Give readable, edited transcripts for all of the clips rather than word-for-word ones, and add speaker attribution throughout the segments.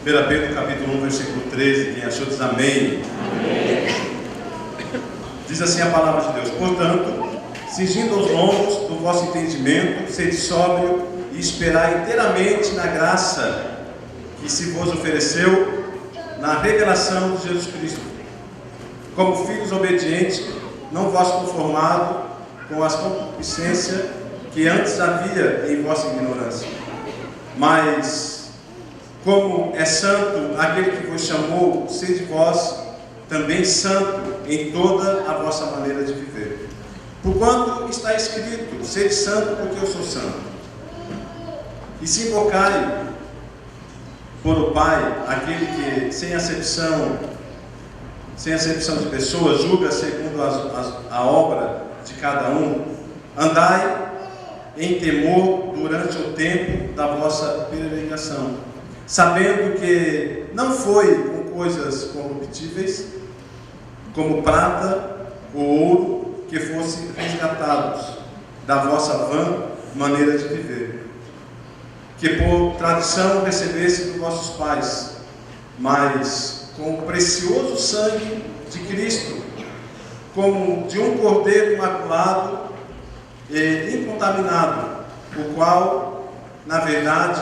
Speaker 1: 1 Pedro capítulo 1, versículo 13, quem achou diz amém.
Speaker 2: Amém.
Speaker 1: Diz assim a palavra de Deus: portanto, cingindo os lombos do vosso entendimento, sede sóbrio e esperai inteiramente na graça que se vos ofereceu na revelação de Jesus Cristo. Como filhos obedientes, não vos conformado com as concupiscências que antes havia em vossa ignorância, mas como é santo aquele que vos chamou, sede vós também santo em toda a vossa maneira de viver. Porquanto está escrito: sede santo, porque eu sou santo. E se invocai por o Pai, aquele que sem acepção de pessoas julga segundo a obra de cada um, andai em temor durante o tempo da vossa peregrinação, sabendo que não foi com coisas corruptíveis, como prata ou ouro, que fossem resgatados da vossa vã maneira de viver, que por tradição recebesse dos vossos pais, mas com o precioso sangue de Cristo, como de um cordeiro imaculado e incontaminado, o qual, na verdade,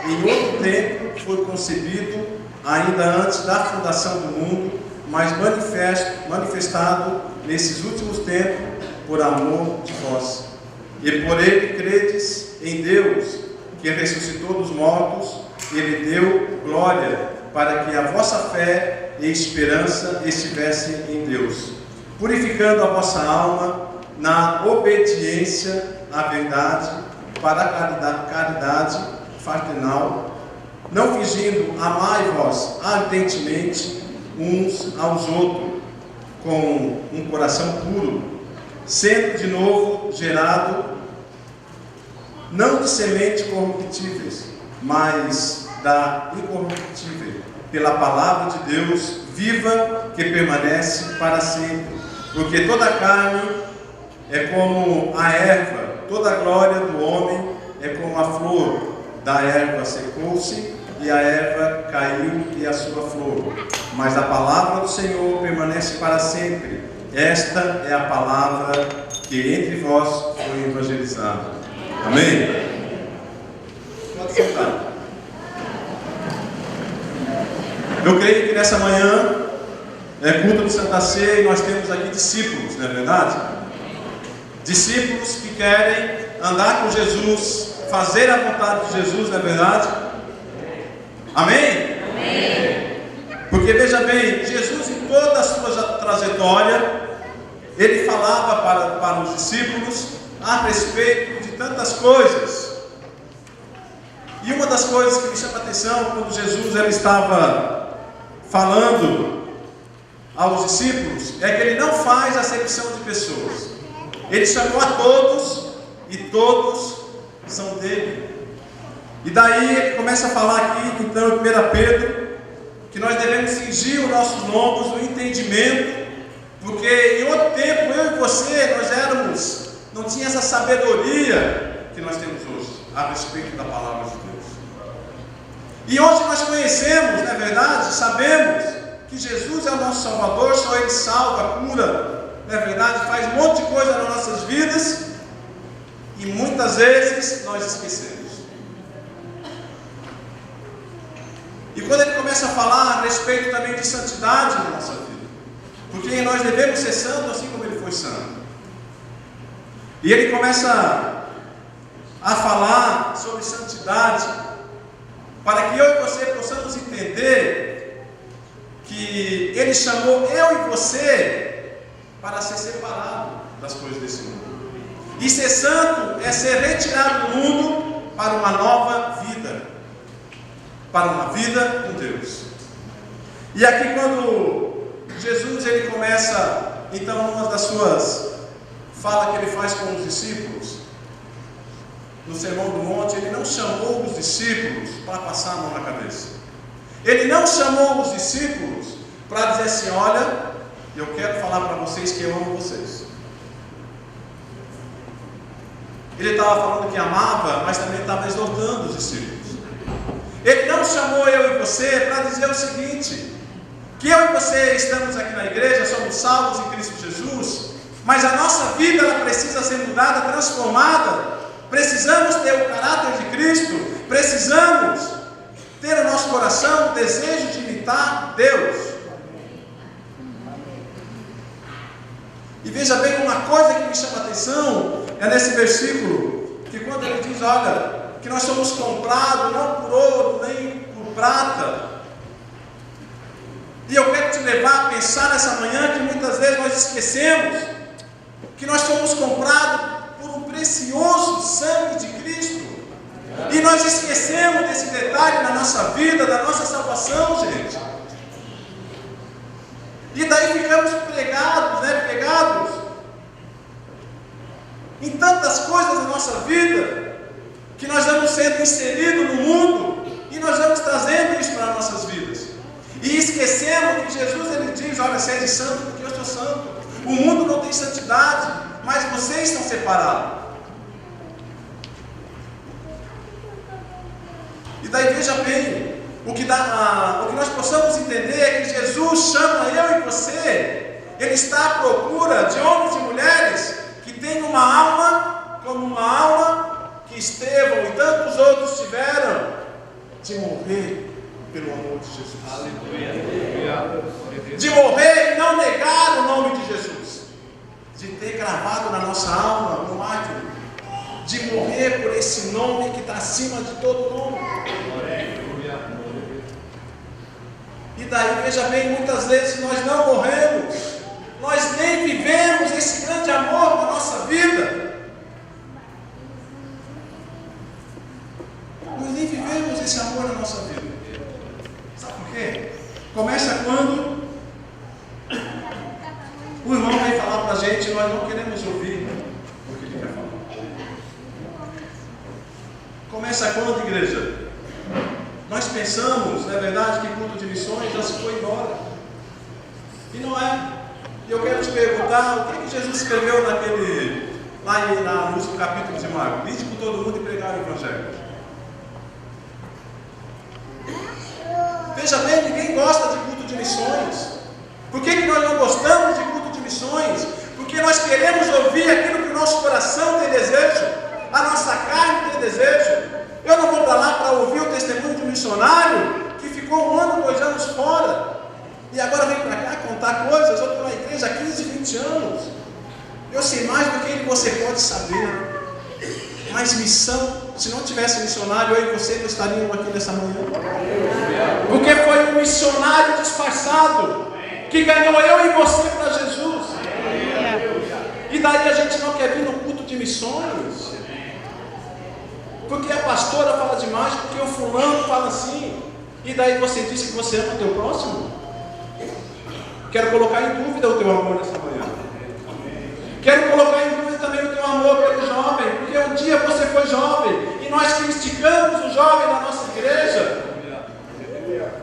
Speaker 1: em outro tempo foi concebido, ainda antes da fundação do mundo, mas manifestado nesses últimos tempos por amor de vós. E por ele credes em Deus, que ressuscitou dos mortos, ele deu glória para que a vossa fé e esperança estivessem em Deus, purificando a vossa alma na obediência à verdade, para a caridade fraternal, não fingindo, amai-vos ardentemente uns aos outros, com um coração puro, sendo de novo gerado, não de semente corruptíveis, mas da incorruptível, pela palavra de Deus viva, que permanece para sempre. Porque toda a carne é como a erva, toda a glória do homem é como a flor da erva secou-se, e a erva caiu e a sua flor. Mas a palavra do Senhor permanece para sempre. Esta é a palavra que entre vós foi evangelizada. Amém? Pode sentar. Eu creio que nessa manhã é culto de Santa Ceia e nós temos aqui discípulos, não é verdade? Discípulos que querem andar com Jesus, fazer a vontade de Jesus, não é verdade? Amém?
Speaker 2: Amém.
Speaker 1: Porque veja bem, Jesus em toda a sua trajetória, ele falava para os discípulos a respeito de tantas coisas. E uma das coisas que me chama a atenção, quando Jesus ele estava falando aos discípulos, é que ele não faz acepção de pessoas. Ele chamou a todos e todos são dele. E daí ele começa a falar aqui, então, em 1 Pedro, que nós devemos cingir os nossos lombos no entendimento, porque em outro tempo eu e você, não tinha essa sabedoria que nós temos hoje a respeito da palavra de Deus. E hoje nós conhecemos, não é verdade? Sabemos que Jesus é o nosso Salvador, só Ele salva, cura, não é verdade? Faz um monte de coisa nas nossas vidas e muitas vezes nós esquecemos. E quando ele começa a falar a respeito também de santidade na nossa vida, porque nós devemos ser santos assim como ele foi santo. E ele começa a falar sobre santidade, para que eu e você possamos entender que ele chamou eu e você para ser separado das coisas desse mundo. E ser santo é ser retirado do mundo para uma nova vida, para uma vida com Deus. E aqui quando Jesus ele começa, então, uma das suas falas que ele faz com os discípulos, no Sermão do Monte, ele não chamou os discípulos para passar a mão na cabeça. Ele não chamou os discípulos para dizer assim: olha, eu quero falar para vocês que eu amo vocês. Ele estava falando que amava, mas também estava exortando os discípulos. Ele não chamou eu e você para dizer o seguinte: que eu e você estamos aqui na igreja, somos salvos em Cristo Jesus, mas a nossa vida ela precisa ser mudada, transformada. Precisamos ter o caráter de Cristo, precisamos ter no nosso coração o desejo de imitar Deus. E veja bem, uma coisa que me chama a atenção é nesse versículo, que quando ele diz, olha, que nós somos comprados não por ouro nem por prata. E eu quero te levar a pensar nessa manhã que muitas vezes nós esquecemos que nós somos comprados por um precioso sangue de Cristo. E nós esquecemos desse detalhe na nossa vida, da nossa salvação, gente. E daí ficamos pegados em tantas coisas da nossa vida, que nós vamos sendo inseridos no mundo, e nós vamos trazendo isso para as nossas vidas. E esquecemos que Jesus ele diz, olha, sede santo porque eu sou santo. O mundo não tem santidade, mas vocês estão separados. E daí veja bem, o que nós possamos entender é que Jesus chama eu e você, Ele está à procura de homens e mulheres que têm uma alma, como uma alma que Estevão e tantos outros tiveram, de morrer pelo amor de Jesus. Aleluia. De morrer e não negar o nome de Jesus, de ter gravado na nossa alma no átrio, de morrer por esse nome que está acima de todo nome. E daí, veja bem, muitas vezes nós não morremos, nós nem vivemos esse grande amor na nossa vida. Nós nem vivemos esse amor na nossa vida. Sabe por quê? Começa quando o irmão vem falar para a gente e nós não queremos ouvir o que ele quer falar. Começa quando, igreja? Nós pensamos, na verdade, que culto de missões já se foi embora. E não é. E eu quero te perguntar, o que Jesus escreveu lá no capítulo de Marcos? Ide por todo mundo e pregar o Evangelho. Veja bem, ninguém gosta de culto de missões. Por que nós não gostamos de culto de missões? Porque nós queremos ouvir aquilo que o nosso coração tem desejo, a nossa carne tem desejo. Eu não vou para lá para ouvir o testemunho de um missionário que ficou 1 ano, 2 anos fora, e agora vem para cá contar coisas. Eu estou na igreja há 15, 20 anos. Eu sei mais do que você pode saber. Mas missão, se não tivesse missionário, eu e você não estaríamos aqui nessa manhã. Porque foi um missionário disfarçado que ganhou eu e você para Jesus. E daí a gente não quer vir no culto de missões, porque a pastora fala demais, porque o fulano fala assim. E daí você diz que você ama o teu próximo? Quero colocar em dúvida o teu amor nessa manhã. Quero colocar em dúvida também o teu amor pelo jovem, porque um dia você foi jovem e nós criticamos o jovem da nossa igreja.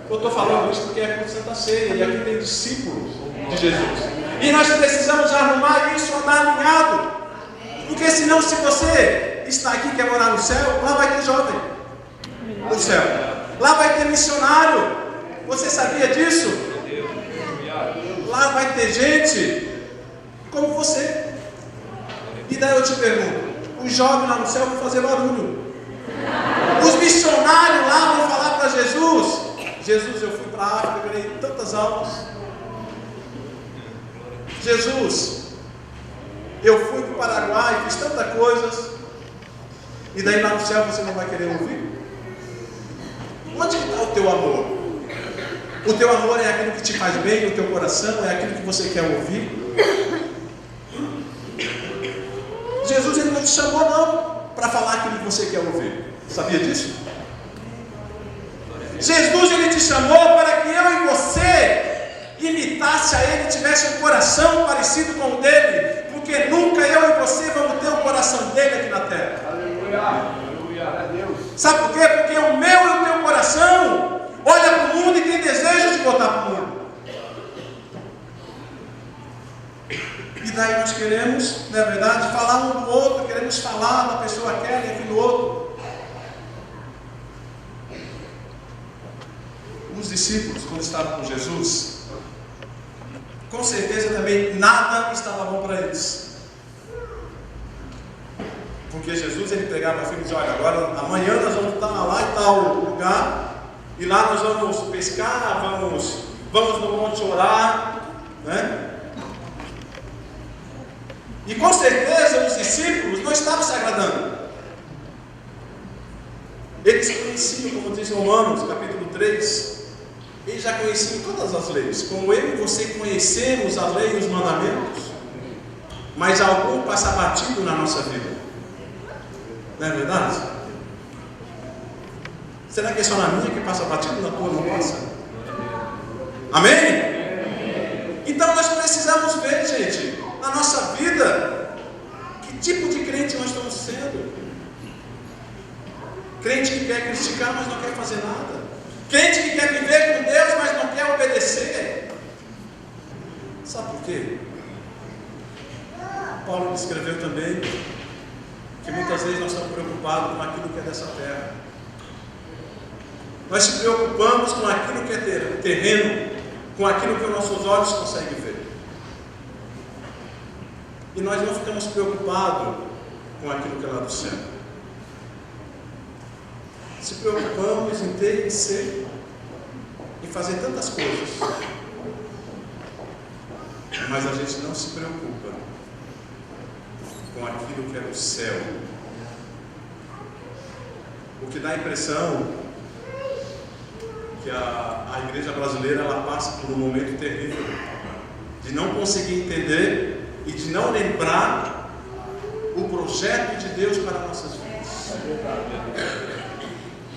Speaker 1: Eu estou falando isso porque é por Santa Ceia e aqui tem discípulos de Jesus. E nós precisamos arrumar isso, andar alinhado. Porque senão, se você está aqui e quer morar no céu, lá vai ter jovem no céu. Lá vai ter missionário. Você sabia disso? Lá vai ter gente como você. E daí eu te pergunto, os jovens lá no céu vão fazer barulho. Os missionários lá vão falar para Jesus: Jesus, eu fui para a África, eu ganhei tantas almas. Jesus, eu fui para o Paraguai, fiz tantas coisas. E daí lá no céu você não vai querer ouvir? Onde está o teu amor? O teu amor é aquilo que te faz bem, o teu coração é aquilo que você quer ouvir? Jesus ele não te chamou não para falar aquilo que você quer ouvir. Sabia disso? Jesus ele te chamou para que eu e você imitasse a Ele, tivesse um coração parecido com o dele, porque nunca eu e você vamos ter o coração dele aqui na terra. Aleluia, aleluia, Deus. Sabe por quê? Porque o meu e o teu coração olha para o mundo e tem desejo de voltar para o mundo. E daí nós queremos, na verdade, falar um do outro, queremos falar da pessoa aquela e aquilo outro. os discípulos, quando estavam com Jesus, com certeza também nada estava bom para eles. Porque Jesus, ele pegava a filha e dizia: olha, agora amanhã nós vamos estar lá em tal lugar, e lá nós vamos pescar, vamos no monte orar, né? E com certeza os discípulos não estavam se agradando. Eles conheciam, como diz Romanos, capítulo 3, eles já conheciam todas as leis, como eu e você conhecemos a lei e os mandamentos, mas algum passa batido na nossa vida. Não é verdade? Será que é só na minha que passa batido, na tua não passa? Amém? Então nós precisamos ver, gente, na nossa vida, que tipo de crente nós estamos sendo. Crente que quer criticar, mas não quer fazer nada. Crente que quer viver com Deus, mas não quer obedecer. Sabe por quê? Paulo escreveu também que muitas vezes nós estamos preocupados com aquilo que é dessa terra. Nós se preocupamos com aquilo que é terreno, com aquilo que os nossos olhos conseguem ver. E nós não ficamos preocupados com aquilo que é lá do céu. Se preocupamos em ter, em ser, em fazer tantas coisas, mas a gente não se preocupa com aquilo que é do céu. O que dá a impressão que a igreja brasileira ela passa por um momento terrível de não conseguir entender e de não lembrar o projeto de Deus para nossas vidas.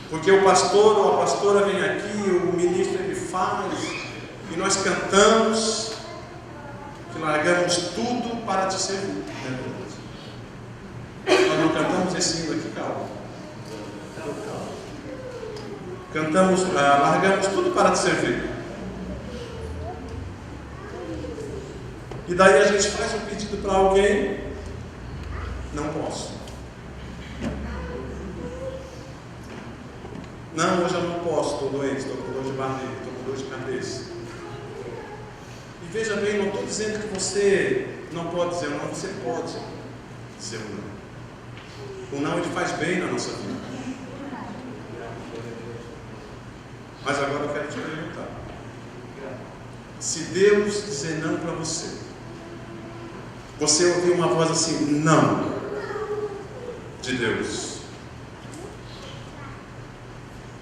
Speaker 1: Porque o pastor ou a pastora vem aqui, o ministro ele faz, e nós cantamos que largamos tudo para te servir. Nós não cantamos esse hino aqui, calma. Cantamos, largamos tudo para te servir. E daí a gente faz um pedido para alguém, não posso. Não, hoje eu não posso, estou doente, estou com dor de barriga, estou com dor de cabeça. E veja bem, não estou dizendo que você não pode dizer não, você pode dizer não. O não ele faz bem na nossa vida. Mas agora eu quero te perguntar: se Deus dizer não para você, você ouvir uma voz assim, não, de Deus,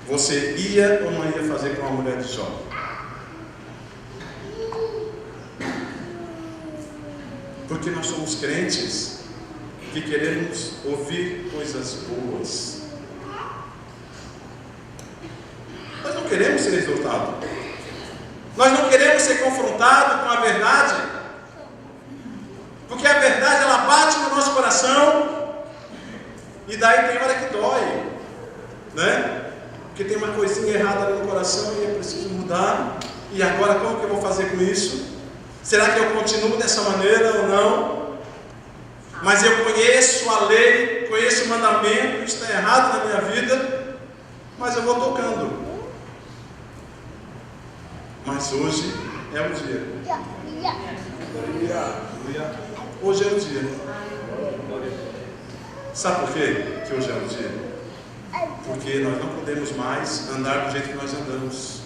Speaker 1: você ia ou não ia fazer com a mulher de Jó? Porque nós somos crentes que queremos ouvir coisas boas. Nós não queremos ser exortados. Nós não queremos ser confrontados com a verdade. Porque a verdade ela bate no nosso coração. E daí tem hora que dói, né? Porque tem uma coisinha errada ali no coração e eu preciso mudar. E agora como que eu vou fazer com isso? Será que eu continuo dessa maneira ou não? Mas eu conheço a lei, conheço o mandamento, isso está errado na minha vida, mas eu vou tocando. Mas hoje é o dia. Hoje é o dia. Sabe por quê que hoje é o dia? Porque nós não podemos mais andar do jeito que nós andamos.